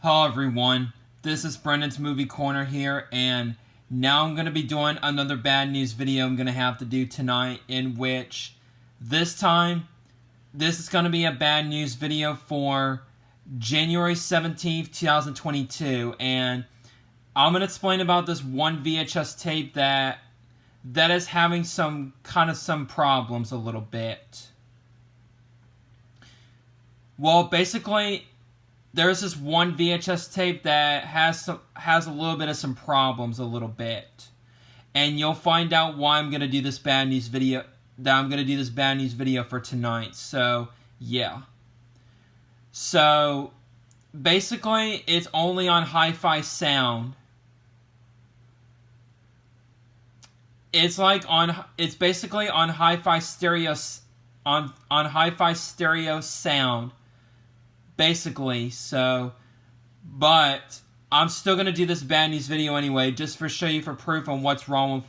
Hello everyone, this is Brendan's Movie Corner here, and now I'm going to be doing another bad news video I'm going to have to do tonight, in which this time, this is going to be a bad news video for January 17th, 2022, and I'm going to explain about this one VHS tape that is having some problems a little bit. Well, basically, there's this one VHS tape that has a little bit of some problems a little bit. And you'll find out why I'm going to do this bad news video for tonight. So, yeah. So, basically, it's only on Hi-Fi Sound. It's basically on Hi-Fi Stereo on Hi-Fi Stereo Sound. Basically, so, but I'm still going to do this bad news video anyway, just for proof on what's wrong with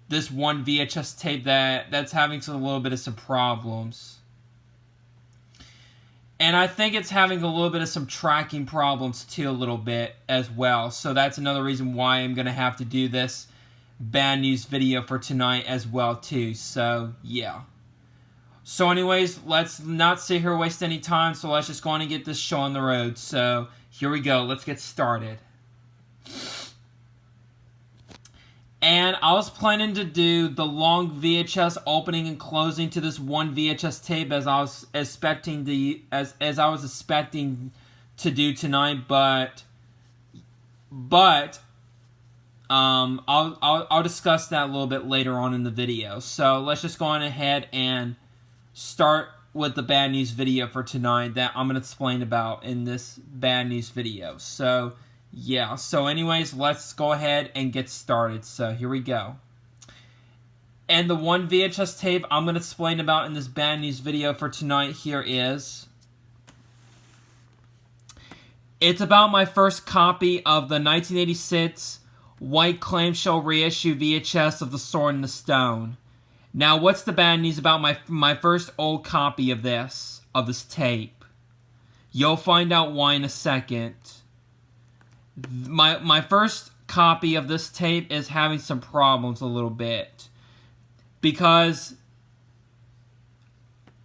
this one VHS tape that's having a little bit of some problems. And I think it's having a little bit of some tracking problems too, a little bit as well. So that's another reason why I'm going to have to do this bad news video for tonight as well too. So, yeah. So anyways, let's not sit here and waste any time, so let's just go on and get this show on the road. So, here we go. Let's get started. And I was planning to do the long VHS opening and closing to this one VHS tape as I was expecting to do tonight, but I'll discuss that a little bit later on in the video. So, let's just go on ahead and start with the bad news video for tonight that I'm going to explain about in this bad news video. So, yeah. So, anyways, let's go ahead and get started. So, here we go. And the one VHS tape I'm going to explain about in this bad news video for tonight here is... It's about my first copy of the 1986 white clamshell reissue VHS of The Sword and the Stone. Now, what's the bad news about my first old copy of this tape? You'll find out why in a second. My first copy of this tape is having some problems a little bit. Because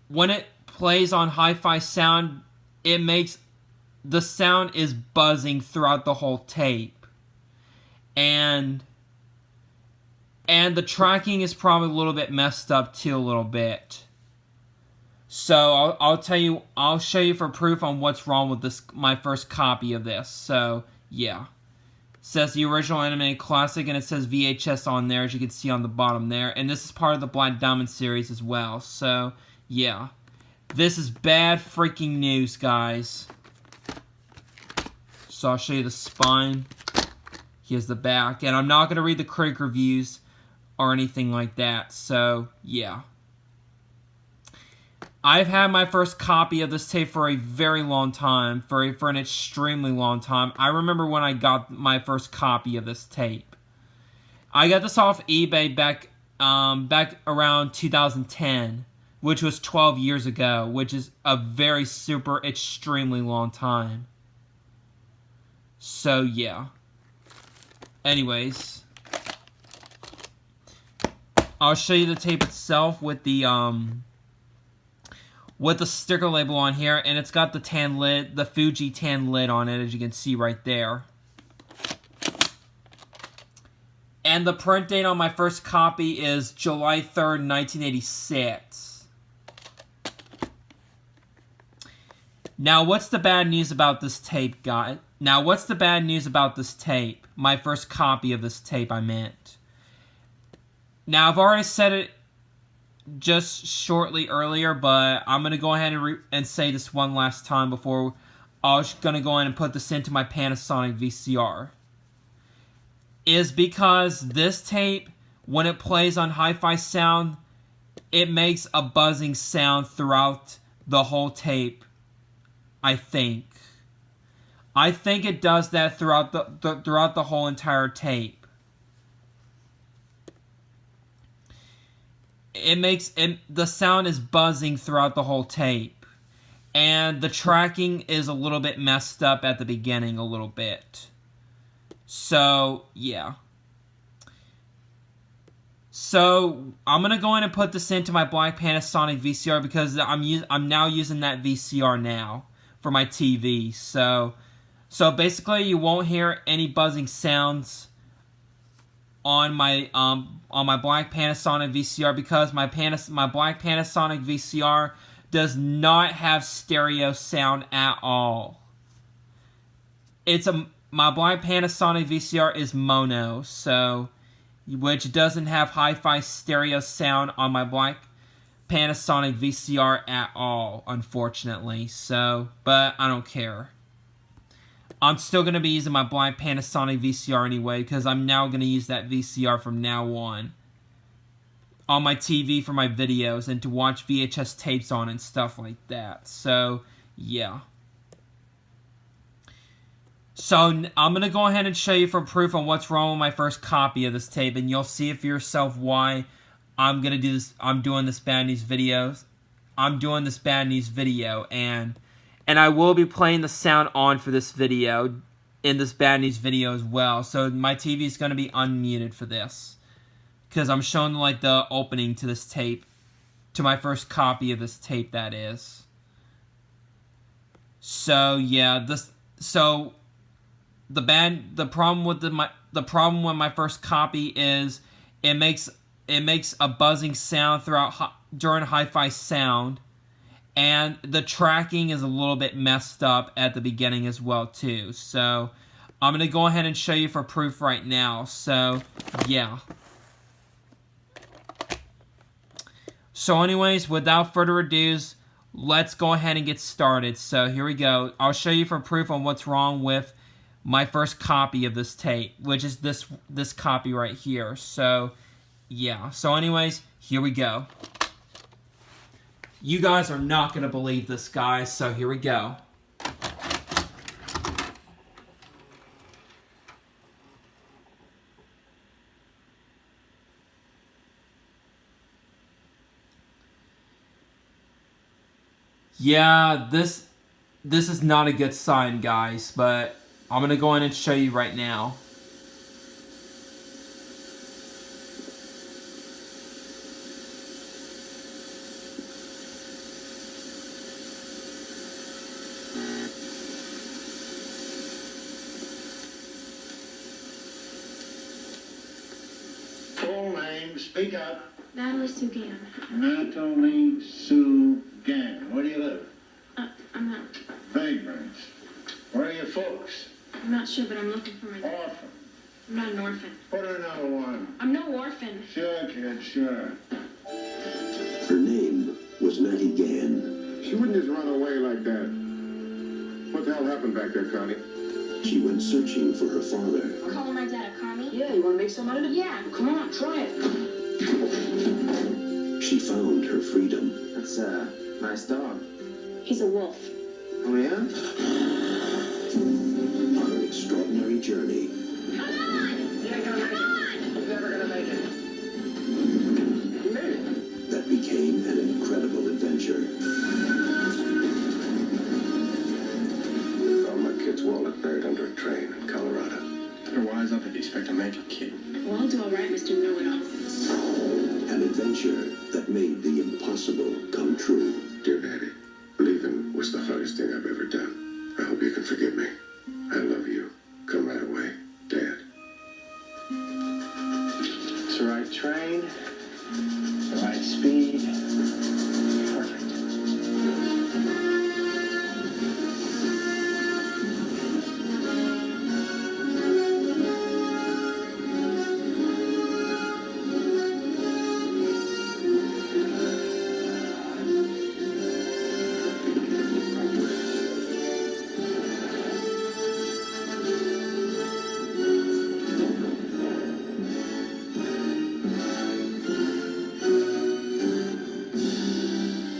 when it plays on Hi-Fi Sound, the sound is buzzing throughout the whole tape. And the tracking is probably a little bit messed up too, a little bit. So I'll show you for proof on what's wrong with my first copy of this. So yeah, it says the original animated classic, and it says VHS on there, as you can see on the bottom there. And this is part of the Black Diamond series as well. So yeah, this is bad freaking news, guys. So I'll show you the spine. Here's the back, and I'm not going to read the critic reviews or anything like that, so yeah. I've had my first copy of this tape for a very long time, for an extremely long time. I remember when I got my first copy of this tape. I got this off eBay back around 2010, which was 12 years ago, which is a very super extremely long time. So yeah. Anyways, I'll show you the tape itself with the sticker label on here, and it's got the tan lid, the Fuji tan lid on it, as you can see right there. And the print date on my first copy is July 3rd, 1986. Now, what's the bad news about this tape, guys? Now, what's the bad news about this tape? My first copy of this tape, I meant. Now, I've already said it just shortly earlier, but I'm going to go ahead and say this one last time before I was going to go in and put this into my Panasonic VCR. Is because this tape, when it plays on Hi-Fi Sound, it makes a buzzing sound throughout the whole tape, I think. I think it does that throughout the whole entire tape. The sound is buzzing throughout the whole tape. And the tracking is a little bit messed up at the beginning a little bit. So, yeah. So, I'm going to go in and put this into my black Panasonic VCR because I'm now using that VCR now for my TV. So basically you won't hear any buzzing sounds on my black Panasonic VCR because my black Panasonic VCR does not have stereo sound at all. My black Panasonic VCR is mono, so which doesn't have hi-fi stereo sound on my black Panasonic VCR at all, unfortunately. So, but I don't care. I'm still going to be using my black Panasonic VCR anyway because I'm now going to use that VCR from now on my TV for my videos and to watch VHS tapes on and stuff like that. So, yeah. So, I'm going to go ahead and show you for proof on what's wrong with my first copy of this tape, and you'll see for yourself why I'm doing this bad news video, and I will be playing the sound on for this video, in this bad news video as well, so my TV is going to be unmuted for this, because I'm showing, like, the opening to this tape, to my first copy of this tape, that is. So, yeah, the problem with my first copy is it makes a buzzing sound during hi-fi sound, and the tracking is a little bit messed up at the beginning as well too. So I'm gonna go ahead and show you for proof right now. So yeah. So anyways, without further ado, let's go ahead and get started. So here we go. I'll show you for proof on what's wrong with my first copy of this tape, which is this copy right here. So, yeah. So anyways, here we go. You guys are not going to believe this, guys, so here we go. Yeah, this is not a good sign, guys, but I'm going to go in and show you right now. Full name, speak up. Natalie Sue Gann. Natalie Sue Gann. Where do you live? I'm not. Vagrants. Where are your folks? I'm not sure, but I'm looking for my. Orphan. I'm not an orphan. Put another one. I'm no orphan. Sure, kid, sure. Her name was Natty Gann. She wouldn't just run away like that. What the hell happened back there, Connie? She went searching for her father. Calling my dad a commie? Yeah, you want to make some out of it? Yeah. Come on, try it. She found her freedom. That's a nice dog. He's a wolf. Oh, yeah? On an extraordinary journey Come on! You ain't gonna make it. You're never gonna make it. You made it. that became an incredible adventure. All my kids' wallet buried under a train in Colorado. Better wise up if you expect to make it, kid. Well, I'll do all right, Mr. Know-It-All. An adventure that made the impossible come true. Dear Daddy, leaving was the hardest thing I've ever done. I hope you can forgive me. I love you. Come right away, Dad. It's the right train. The right speed. Perfect.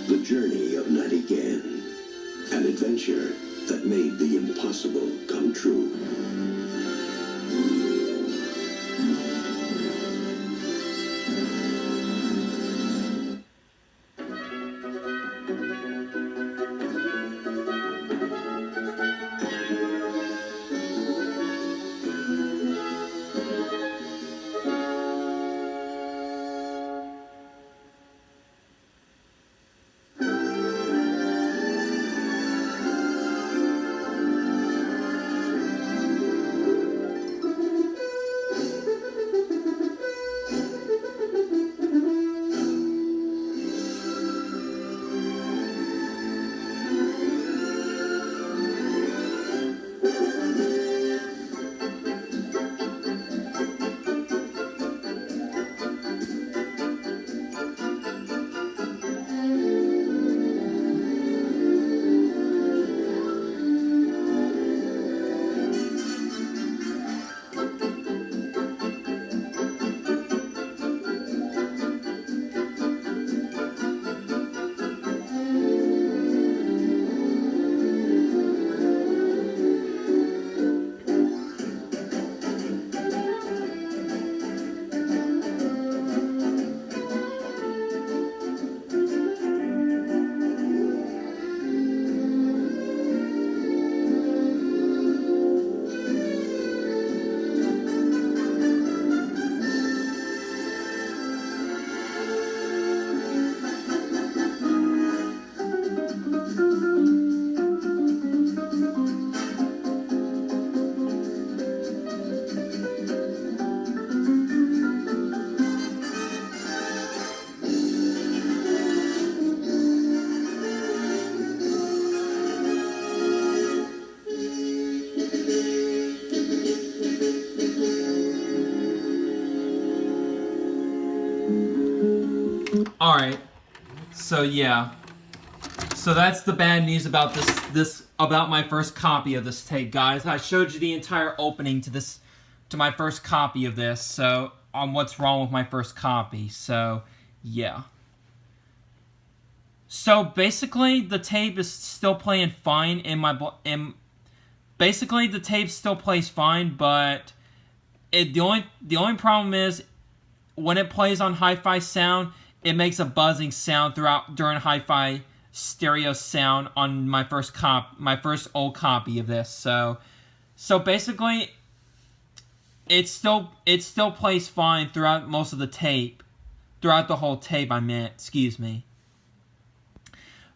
The journey of Natty Gann. An adventure that made the impossible come true. Alright. So yeah. So that's the bad news about about my first copy of this tape, guys. I showed you the entire opening to my first copy of this, so on what's wrong with my first copy. So yeah. So basically the tape is still playing fine basically the tape still plays fine, but the only problem is when it plays on hi-fi sound, it makes a buzzing sound during hi-fi stereo sound on my first old copy of this. So basically it still plays fine throughout most of the tape. Throughout the whole tape, excuse me.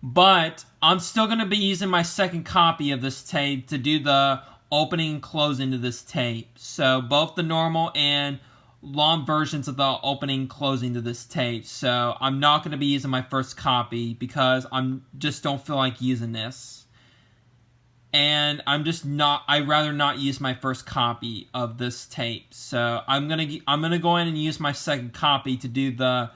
But I'm still going to be using my second copy of this tape to do the opening and closing to this tape. So both the normal and long versions of the opening and closing to this tape. So I'm not going to be using my first copy because just don't feel like using this. And I'd rather not use my first copy of this tape. So I'm gonna go in and use my second copy to do the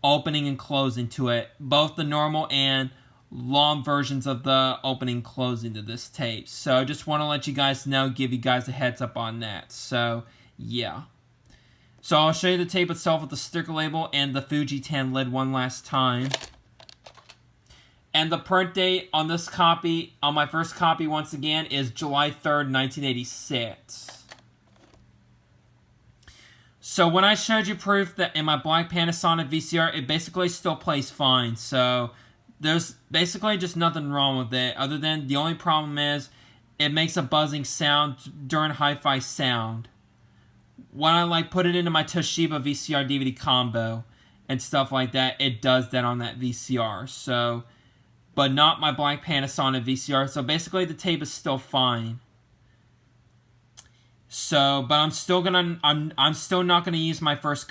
opening and closing to it. Both the normal and long versions of the opening and closing to this tape. So I just want to let you guys know, give you guys a heads up on that. So yeah. So I'll show you the tape itself with the sticker label and the Fuji 10 lid one last time. And the print date on this copy, on my first copy once again, is July 3rd, 1986. So when I showed you proof that in my black Panasonic VCR, it basically still plays fine. So there's basically just nothing wrong with it, other than the only problem is it makes a buzzing sound during hi-fi sound. When I put it into my Toshiba VCR DVD combo and stuff like that, it does that on that VCR. So, but not my black Panasonic VCR. So basically the tape is still fine. So, but I'm still not gonna use my first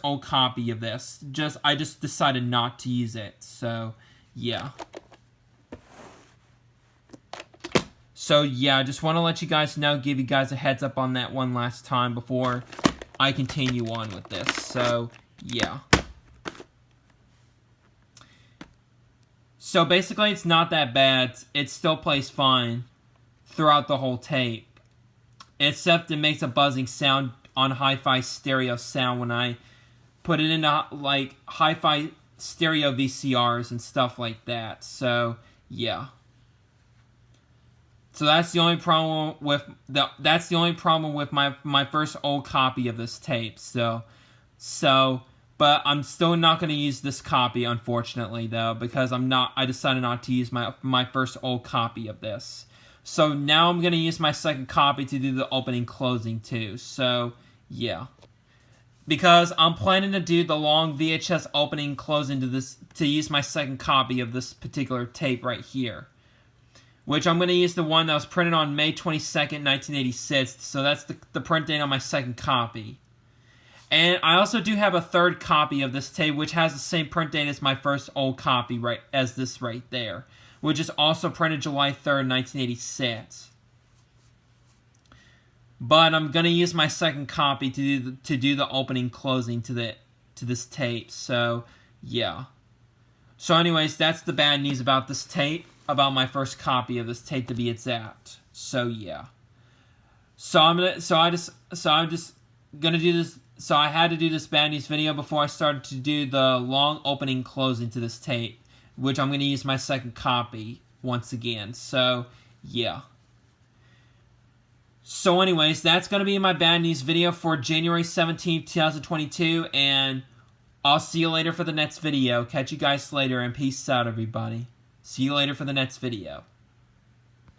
old copy of this. I just decided not to use it. So, yeah. So, yeah, I just want to let you guys know, give you guys a heads up on that one last time before I continue on with this. So, yeah. So, basically, it's not that bad. It still plays fine throughout the whole tape. Except it makes a buzzing sound on hi-fi stereo sound when I put it into, hi-fi stereo VCRs and stuff like that. So, yeah. So that's the only problem with my first old copy of this tape. So, but I'm still not going to use this copy, unfortunately, though, because I decided not to use my first old copy of this. So now I'm going to use my second copy to do the opening closing too. So, yeah. Because I'm planning to do the long VHS opening closing to use my second copy of this particular tape right here. Which I'm going to use the one that was printed on May 22nd, 1986. So that's the print date on my second copy. And I also do have a third copy of this tape, which has the same print date as my first old copy, as this right there. Which is also printed July 3rd, 1986. But I'm going to use my second copy to do the opening closing to this tape. So, yeah. So anyways, that's the bad news about this tape. About my first copy of this tape to be exact. So yeah. So I had to do this bad news video before I started to do the long opening closing to this tape, which I'm going to use my second copy once again. So yeah. So anyways, that's going to be my bad news video for January 17th, 2022, and I'll see you later for the next video. Catch you guys later, and peace out, everybody. See you later for the next video.